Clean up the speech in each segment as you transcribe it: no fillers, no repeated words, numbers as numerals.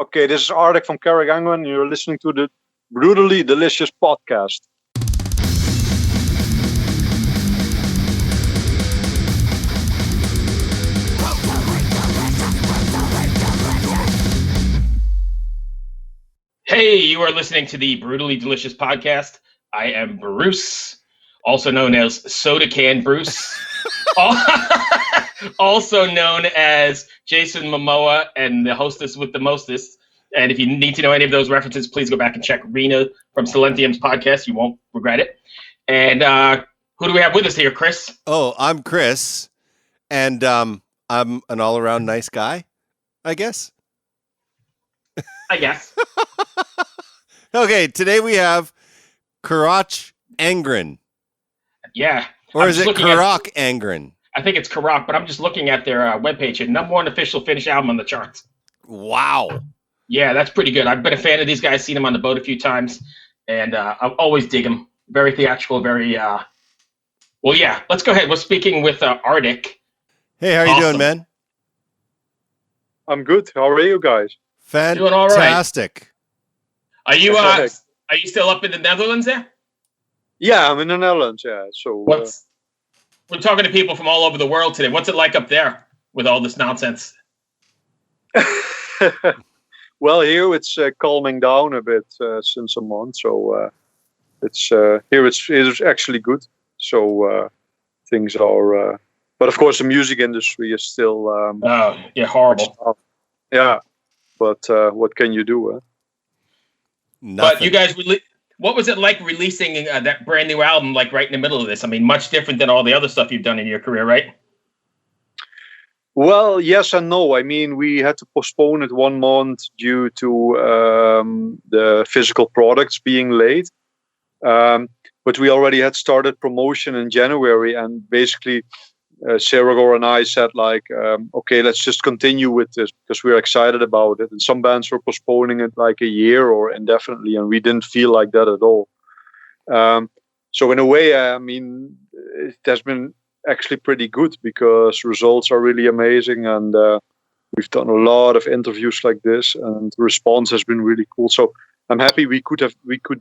Okay, this is Ardek from Carach Angren. You're listening to the Brutally Delicious podcast. Hey, you are listening to the Brutally Delicious podcast. I am Bruce, also known as Soda Can Bruce, also known as Jason Momoa and the hostess with the mostest. And if you need to know any of those references, please go back and check Rena from Silentium's podcast. You won't regret it. And who do we have with us here, Chris? Oh, I'm Chris, and I'm an all-around nice guy, I guess. I guess. Okay, today we have Carach Angren. Yeah. Or is it Carach Angren? I think it's Carach, but I'm just looking at their webpage here. Number one official Finnish album on the charts. Wow. Yeah, that's pretty good. I've been a fan of these guys, seen them on the boat a few times, and I always dig them. Very theatrical, very... Well, yeah, let's go ahead. We're speaking with Ardek. Hey, how are you doing, man? I'm good. How are you guys? Fantastic. Doing all right. Are you still up in the Netherlands there? Yeah, I'm in the Netherlands, yeah. So we're talking to people from all over the world today. What's it like up there with all this nonsense? Well, here it's calming down a bit since a month, so it's here it's actually good. So things are, but of course the music industry is still horrible. Yeah, but what can you do? Nothing. But you guys, what was it like releasing that brand new album, like right in the middle of this? I mean, much different than all the other stuff you've done in your career, right? Well, yes and no. I mean, we had to postpone it 1 month due to the physical products being late. But we already had started promotion in January, and basically Saragor and I said, like, okay, let's just continue with this because we're excited about it. And some bands were postponing it like a year or indefinitely, and we didn't feel like that at all. So in a way, I mean, it has been actually pretty good because results are really amazing, and we've done a lot of interviews like this, and the response has been really cool. So I'm happy we could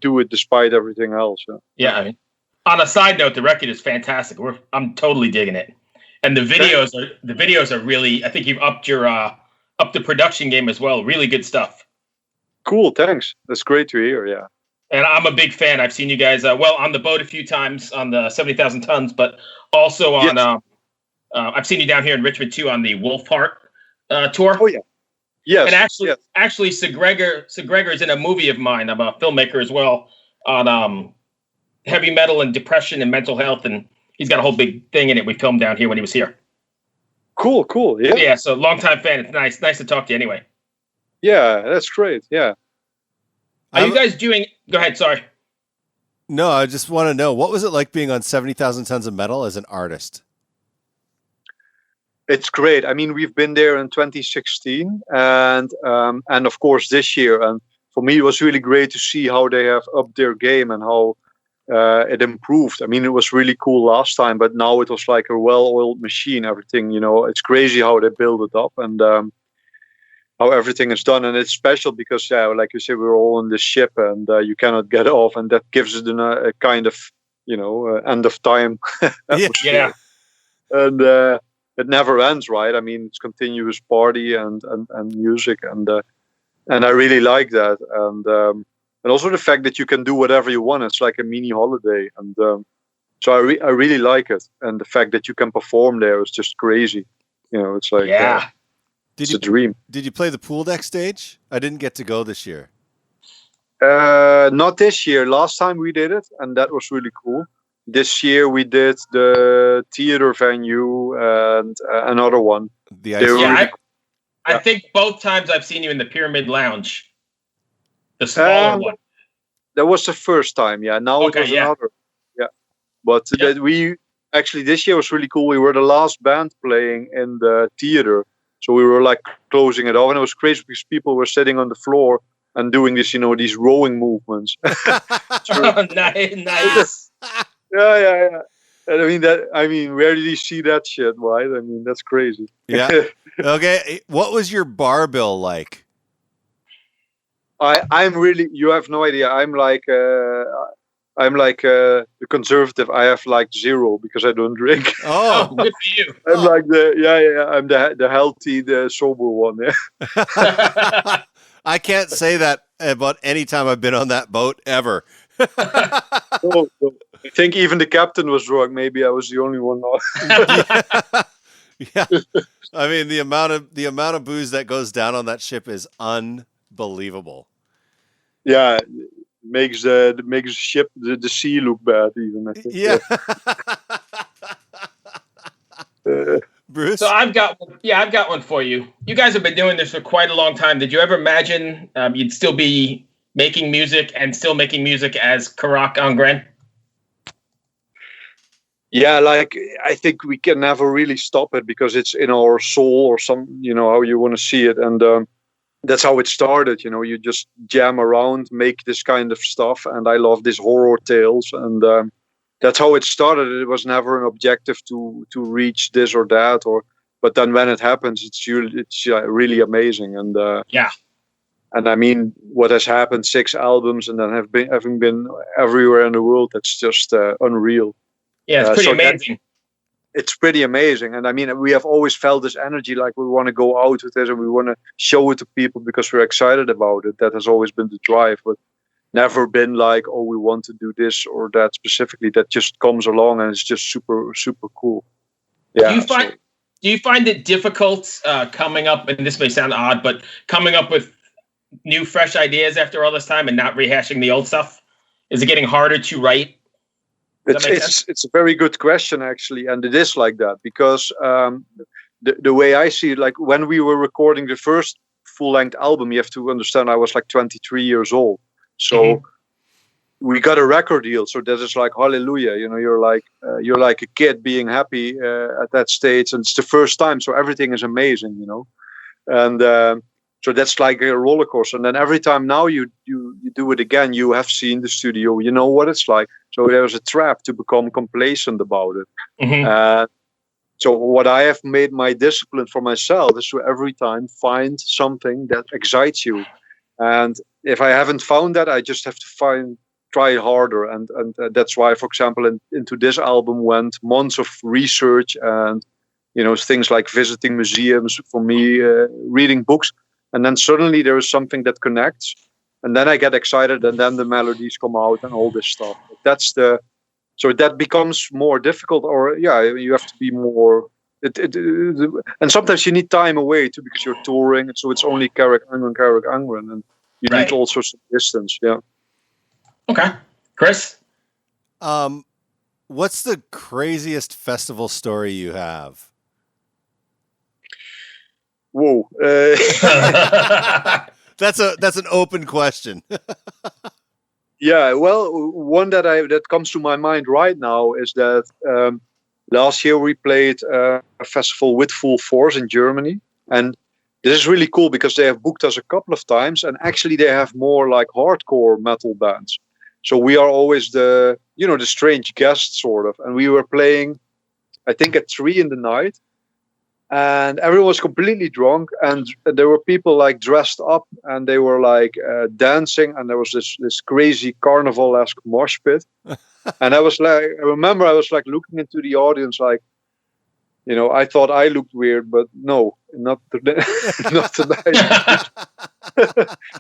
do it despite everything else. Yeah, I mean, on a side note, the record is fantastic. I'm totally digging it, and the videos are really. I think you've upped the production game as well. Really good stuff. Cool, thanks. That's great to hear. Yeah. And I'm a big fan. I've seen you guys on the boat a few times on the 70,000 tons, but also on. Yes. I've seen you down here in Richmond too on the Wolfheart tour. Oh yeah, yes. And actually, Sig Gregor is in a movie of mine. I'm a filmmaker as well on heavy metal and depression and mental health, and he's got a whole big thing in it. We filmed down here when he was here. Cool. Yeah. Yeah. So longtime fan. It's nice to talk to you anyway. Yeah, that's great. Yeah. Are you guys doing... Go ahead, sorry. No, I just want to know, what was it like being on 70,000 Tons of Metal as an artist? It's great. I mean, we've been there in 2016 and of course this year. And for me, it was really great to see how they have upped their game and how it improved. I mean, it was really cool last time, but now it was like a well-oiled machine, everything, it's crazy how they build it up. And how everything is done, and it's special because, like you said, we're all on this ship, and you cannot get off, and that gives it a kind of, end of time. Yeah. And it never ends, right? I mean, it's continuous party and music, and I really like that, and also the fact that you can do whatever you want. It's like a mini holiday, and so I really like it, and the fact that you can perform there is just crazy. It's like it's a dream. Did you play the pool deck stage? I didn't get to go this year. Not this year. Last time we did it, and that was really cool. This year we did the theater venue and another one. I think both times I've seen you in the Pyramid Lounge, the smaller one. That was the first time, yeah. Now it was another. Yeah. But we actually, this year was really cool. We were the last band playing in the theater. So we were like closing it off, and it was crazy because people were sitting on the floor and doing this, these rowing movements. Nice. Yeah. And I mean, where did you see that shit, right? I mean, that's crazy. Yeah. Okay. What was your bar bill like? I'm really. You have no idea. I'm like the conservative. I have like 0 because I don't drink. Oh, Oh, good for you. I'm like I'm the healthy, the sober one. Yeah. I can't say that about any time I've been on that boat ever. No, no. I think even the captain was drunk. Maybe I was the only one not. Yeah. I mean, the amount of booze that goes down on that ship is unbelievable. Yeah, makes the ship the sea look bad. Even I think. Yeah. Bruce? So I've got one for you. You guys have been doing this for quite a long time. Did you ever imagine you'd still be making music as Carach Angren? Yeah, like I think we can never really stop it because it's in our soul or how you want to see it, and that's how it started. You just jam around, make this kind of stuff, and I love these horror tales, and that's how it started. It was never an objective to reach this or that, but then when it happens, it's really amazing, and Yeah. and I mean, what has happened? 6 albums, and then having been everywhere in the world. That's just unreal. Yeah, it's pretty so amazing. It's pretty amazing, and I mean, we have always felt this energy, like we want to go out with this and we want to show it to people because we're excited about it. That has always been the drive, but never been like, oh, we want to do this or that specifically. That just comes along and it's just super, super cool. Yeah. Do you find it difficult coming up, and this may sound odd, but coming up with new, fresh ideas after all this time and not rehashing the old stuff? Is it getting harder to write? It's a very good question, actually, and it is like that because the way I see it, like when we were recording the first full-length album, you have to understand I was like 23 years old, so we got a record deal. So that is like hallelujah, you're like a kid being happy at that stage, and it's the first time, so everything is amazing, and so that's like a roller coaster. And then every time now you do it again, you have seen the studio, you know what it's like. So there's a trap to become complacent about it. So what I have made my discipline for myself is to every time find something that excites you. And if I haven't found that, I just have to try harder. And that's why, for example, into this album went months of research and, things like visiting museums for me, reading books. And then suddenly there is something that connects, and then I get excited, and then the melodies come out and all this stuff. So that becomes more difficult, or you have to be more. And sometimes you need time away too because you're touring, so it's only Carach Angren, and you need also some distance. Yeah. Okay, Chris. What's the craziest festival story you have? Whoa. That's an open question. Yeah, well, one that comes to my mind right now is that last year we played a festival with full force in Germany, and this is really cool because they have booked us a couple of times, and actually they have more like hardcore metal bands. So we are always the strange guest sort of, and we were playing, I think at 3 a.m. And everyone was completely drunk, and there were people like dressed up, and they were like dancing, and there was this crazy carnival-esque mosh pit. And I remember I was like looking into the audience, like, I thought I looked weird, but no, not today, not tonight.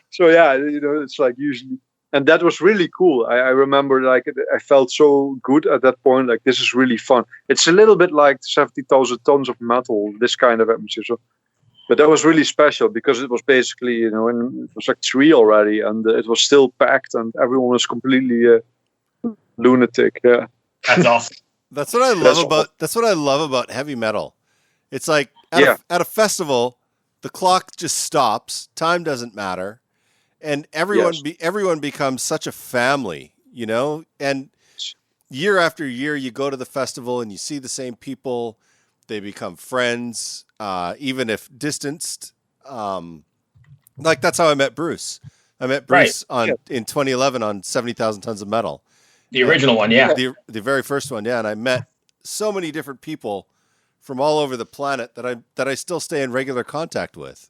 So yeah, it's like usually. And that was really cool. I remember, like, I felt so good at that point. Like, this is really fun. It's a little bit like 70,000 tons of metal, this kind of atmosphere. So, but that was really special because it was basically, and it was like 3 already, and it was still packed, and everyone was completely lunatic. Yeah, that's awesome. That's what I love about heavy metal. It's like at a festival, the clock just stops. Time doesn't matter. And everyone becomes such a family, and year after year you go to the festival and you see the same people. They become friends, even if distanced. Like that's how I met Bruce. I met Bruce in 2011 on 70,000 Tons of Metal. The original one, yeah. The very first one, yeah. And I met so many different people from all over the planet that I still stay in regular contact with.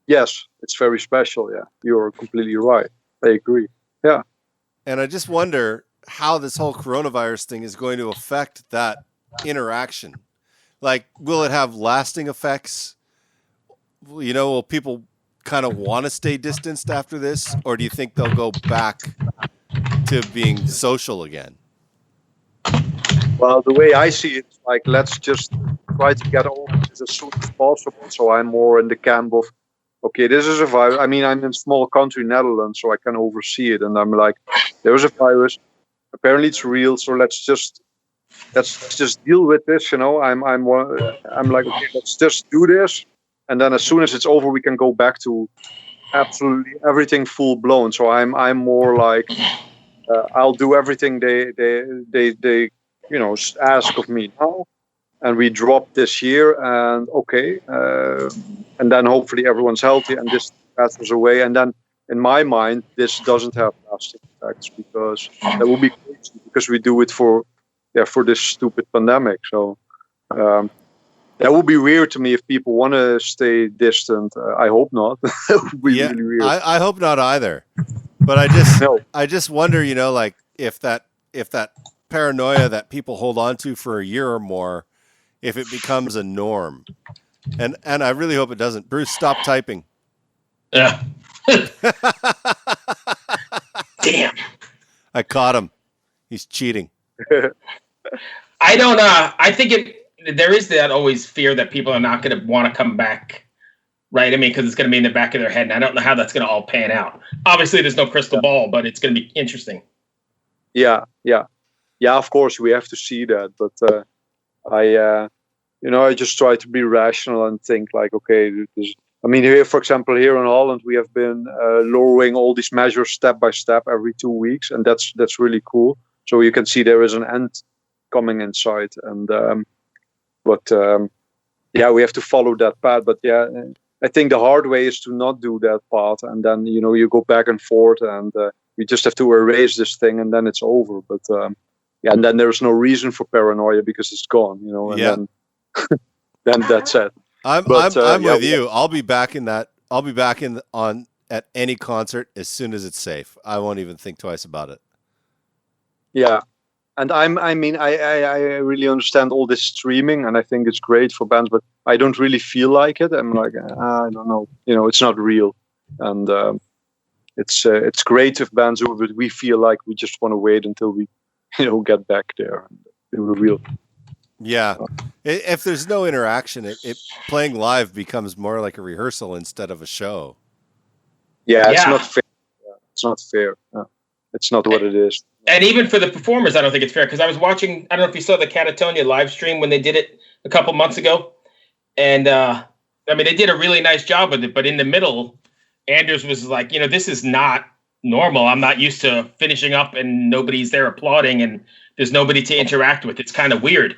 Yes, it's very special. Yeah, you're completely right. I agree. Yeah. And I just wonder how this whole coronavirus thing is going to affect that interaction. Like, will it have lasting effects? Will people kind of want to stay distanced after this? Or do you think they'll go back to being social again? Well, the way I see it, like, let's just try to get over this as soon as possible. So I'm more in the camp of, okay, this is a virus. I mean, I'm in a small country, Netherlands, so I can oversee it. And I'm like, there's a virus. Apparently, it's real. So let's just deal with this. I'm like, okay, let's just do this. And then as soon as it's over, we can go back to absolutely everything full blown. So I'm more like, I'll do everything they ask of me now, and we drop this year, and okay, and then hopefully everyone's healthy and this passes away, and then in my mind this doesn't have lasting effects, because that would be crazy, because we do it for this stupid pandemic. So that would be weird to me if people want to stay distant. I hope not. That would be really weird. I hope not either. But I just wonder, like if that paranoia that people hold on to for a year or more, if it becomes a norm. And I really hope it doesn't. Bruce, stop typing. Yeah. Damn. I caught him. He's cheating. I don't I think there is that always fear that people are not going to want to come back, right? I mean, because it's going to be in the back of their head, and I don't know how that's going to all pan out. Obviously, there's no crystal ball, but it's going to be interesting. Yeah. Of course, we have to see that, but I just try to be rational and think like, okay, here, for example, here in Holland, we have been lowering all these measures step by step every 2 weeks, and that's really cool. So you can see there is an end coming in sight, and we have to follow that path. But I think the hard way is to not do that path, and then you go back and forth, and we just have to erase this thing, and then it's over. But and then there's no reason for paranoia because it's gone, and then that's it. I'm with you. I'll be back in that. I'll be back at any concert as soon as it's safe. I won't even think twice about it. Yeah. And I really understand all this streaming, and I think it's great for bands, but I don't really feel like it. I'm like, I don't know, it's not real, and it's great if bands do it, but we feel like we just want to wait until we, get back there and do the real. Yeah, if there's no interaction, it playing live becomes more like a rehearsal instead of a show. Yeah, it's not fair. It's not fair. It's not what it is. And even for the performers, I don't think it's fair, because I was watching, I don't know if you saw the Catatonia live stream when they did it a couple months ago. And, they did a really nice job with it. But in the middle, Anders was like, this is not normal. I'm not used to finishing up and nobody's there applauding and there's nobody to interact with. It's kind of weird.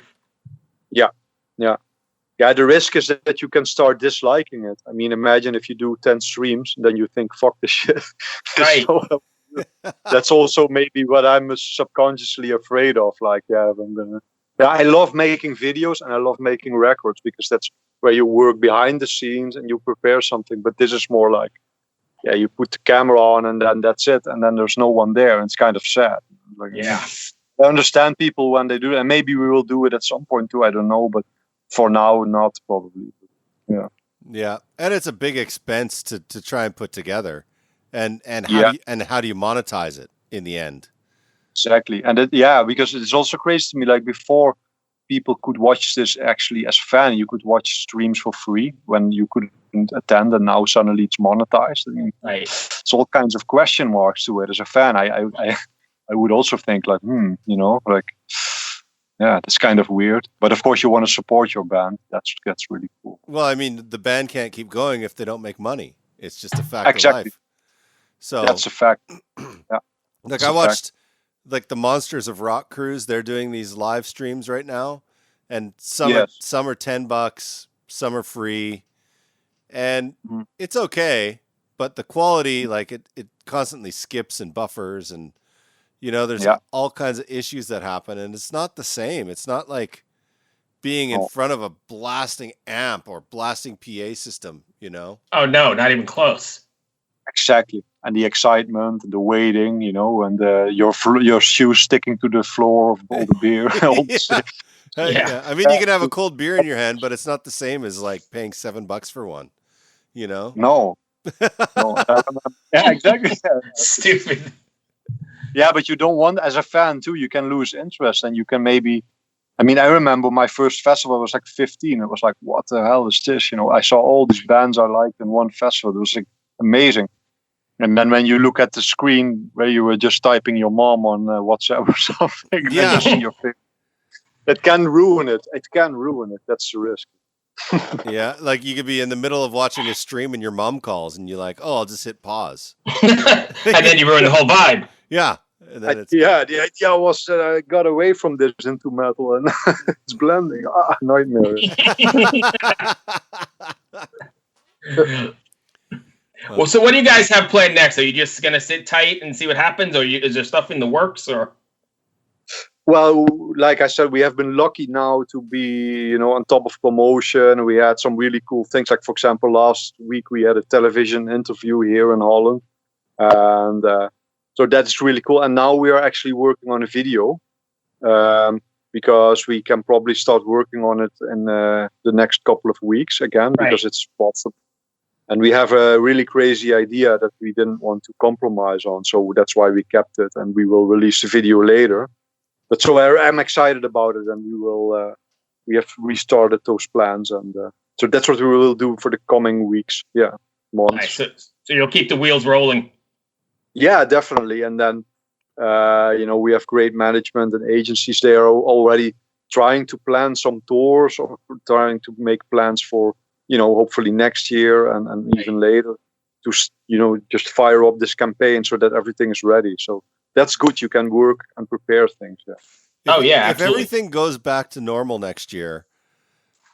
Yeah, the risk is that you can start disliking it. I mean, imagine if you do 10 streams, then you think, fuck this shit. Right. So, that's also maybe what I'm subconsciously afraid of. Like, I love making videos and I love making records, because that's where you work behind the scenes and you prepare something. But this is more like, you put the camera on and then that's it. And then there's no one there. And it's kind of sad. Like, I understand people when they do it, and maybe we will do it at some point too. I don't know, but for now, not probably. Yeah. Yeah. And it's a big expense to try and put together. And how do you monetize it in the end? Exactly. And because it's also crazy to me, like before people could watch this actually as fan, you could watch streams for free when you couldn't attend, and now suddenly it's monetized. I mean, it's all kinds of question marks to it. As a fan, I would also think like, that's kind of weird. But of course you want to support your band. That's really cool. Well, I mean, the band can't keep going if they don't make money. It's just a fact of life. So that's a fact. Yeah. Like I watched like the Monsters of Rock cruise. They're doing these live streams right now, and some are $10, some are free, and it's okay. But the quality, like it constantly skips and buffers, and there's all kinds of issues that happen, and it's not the same. It's not like being in front of a blasting amp or blasting PA system. you know? Oh no, not even close. Exactly. And the excitement, the waiting, you know, and your shoes sticking to the floor of all the beer. Yeah. I mean, you can have a cold beer in your hand, but it's not the same as like paying $7 for one, you know? No. Yeah, exactly. Stupid. Yeah, but you don't want, as a fan too, you can lose interest, and you can maybe, I mean, I remember my first festival was like 15. It was like, what the hell is this? You know, I saw all these bands I liked in one festival. It was like amazing. And then when you look at the screen where you were just typing your mom on WhatsApp or something, then you see your face. It can ruin it. It can ruin it. That's the risk. Yeah, like you could be in the middle of watching a stream and your mom calls and you're like, oh, I'll just hit pause. And then you ruin the whole vibe. Yeah. And then the idea was I got away from this into metal and it's blending. Nightmare. Well, so what do you guys have planned next? Are you just going to sit tight and see what happens? Or is there stuff in the works? Or? Well, like I said, we have been lucky now to be, on top of promotion. We had some really cool things. Like, for example, last week we had a television interview here in Holland. And so that's really cool. And now we are actually working on a video because we can probably start working on it in the next couple of weeks again, because it's possible. And we have a really crazy idea that we didn't want to compromise on. So that's why we kept it, and we will release the video later. But so I'm excited about it, and we have restarted those plans. And so that's what we will do for the coming weeks. Yeah, months. Nice. So you'll keep the wheels rolling. Yeah, definitely. And then, we have great management and agencies. They are already trying to plan some tours or trying to make plans for, hopefully next year and even later to, just fire up this campaign so that everything is ready. So that's good. You can work and prepare things. Yeah. If everything goes back to normal next year,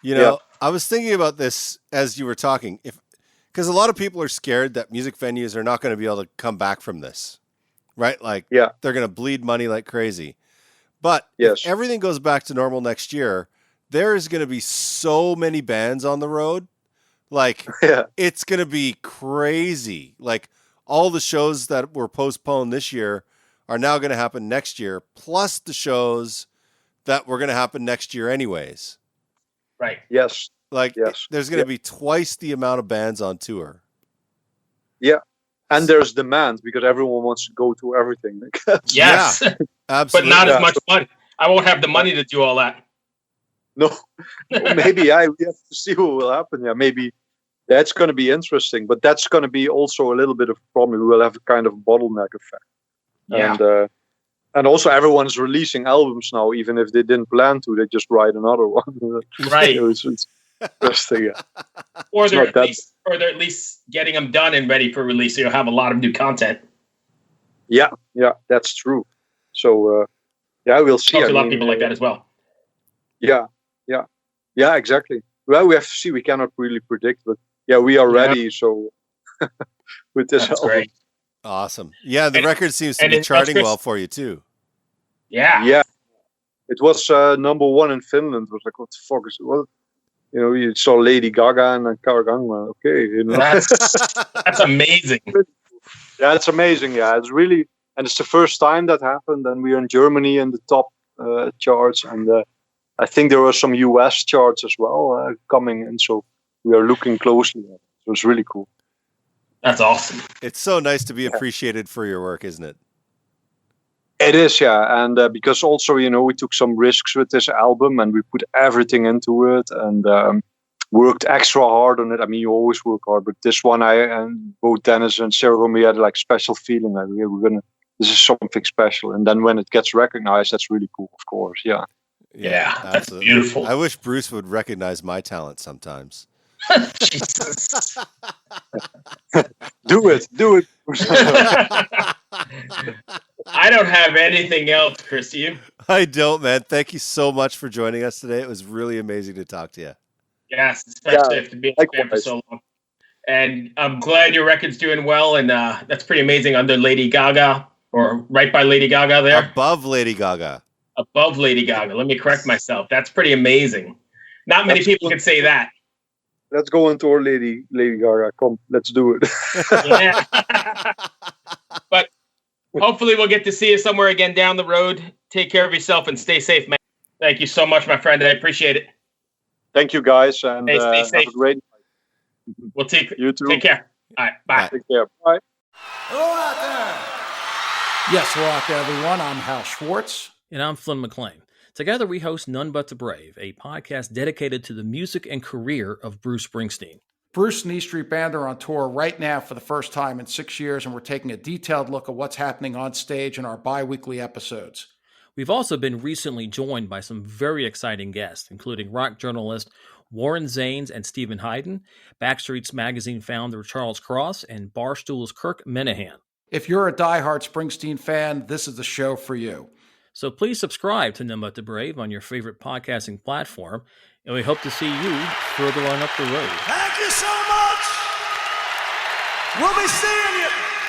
I was thinking about this as you were talking, because a lot of people are scared that music venues are not going to be able to come back from this, right? Like, they're going to bleed money like crazy. But if everything goes back to normal next year, there is going to be so many bands on the road. Like, it's going to be crazy. Like, all the shows that were postponed this year are now going to happen next year, plus the shows that were going to happen next year anyways. Right. Yes. Like, there's going to be twice the amount of bands on tour. Yeah. And there's demand because everyone wants to go to everything. Yes. Yeah, absolutely. But not as much money. I won't have the money to do all that. No. Maybe we have to see what will happen. Yeah, maybe that's going to be interesting. But that's going to be also a little bit of a problem. We will have a kind of bottleneck effect. Yeah. And also everyone's releasing albums now, even if they didn't plan to. They just write another one. Right. It's interesting. Or they're at least getting them done and ready for release. So you'll have a lot of new content. Yeah, that's true. So we'll see. There's a lot of people like that as well. Yeah, exactly. Well, we have to see. We cannot really predict, but we are ready. So with this, that's great. Awesome. Yeah, the record seems to be charting well for you too. Yeah. It was number one in Finland. It was like, what the fuck is it? What? You saw Lady Gaga and Carach Angren. Okay, that's amazing. Yeah, it's amazing. Yeah, it's really, and it's the first time that happened. And we are in Germany in the top charts, and I think there were some US charts as well coming in. So we are looking closely at it. So it's really cool. That's awesome. It's so nice to be appreciated for your work, isn't it? It is, yeah. And because also, we took some risks with this album and we put everything into it and worked extra hard on it. I mean, you always work hard, but this one, and both Dennis and Sarah, we had like special feeling like this is something special. And then when it gets recognized, that's really cool, of course. Yeah. Yeah, that's beautiful. I wish Bruce would recognize my talent sometimes. Jesus. Do it. I don't have anything else, Chris. You? I don't, man. Thank you so much for joining us today. It was really amazing to talk to you. Yes, especially after being a fan for so long. And I'm glad your record's doing well. And that's pretty amazing under Lady Gaga, or right by Lady Gaga there. Above Lady Gaga. Above Lady Gaga. Let me correct myself. That's pretty amazing. Not many people can say that. let's go on tour, Lady Gaga. Come, let's do it. Yeah. But hopefully we'll get to see you somewhere again down the road. Take care of yourself and stay safe, man. Thank you so much, my friend. I appreciate it. Thank you, guys, and stay safe. have a great night. We'll take you too. Take care. All right, bye. Take care. Bye. Hello out there. Yes, hello out there, everyone. I'm Hal Schwartz. And I'm Flynn McLean. Together we host None But the Brave, a podcast dedicated to the music and career of Bruce Springsteen. Bruce and E Street Band are on tour right now for the first time in 6 years, and we're taking a detailed look at what's happening on stage in our bi-weekly episodes. We've also been recently joined by some very exciting guests, including rock journalist Warren Zanes and Stephen Hayden, Backstreet's Magazine founder Charles Cross, and Barstool's Kirk Minahan. If you're a diehard Springsteen fan, this is the show for you. So please subscribe to None But the Brave on your favorite podcasting platform, and we hope to see you further on up the road. Thank you so much. We'll be seeing you.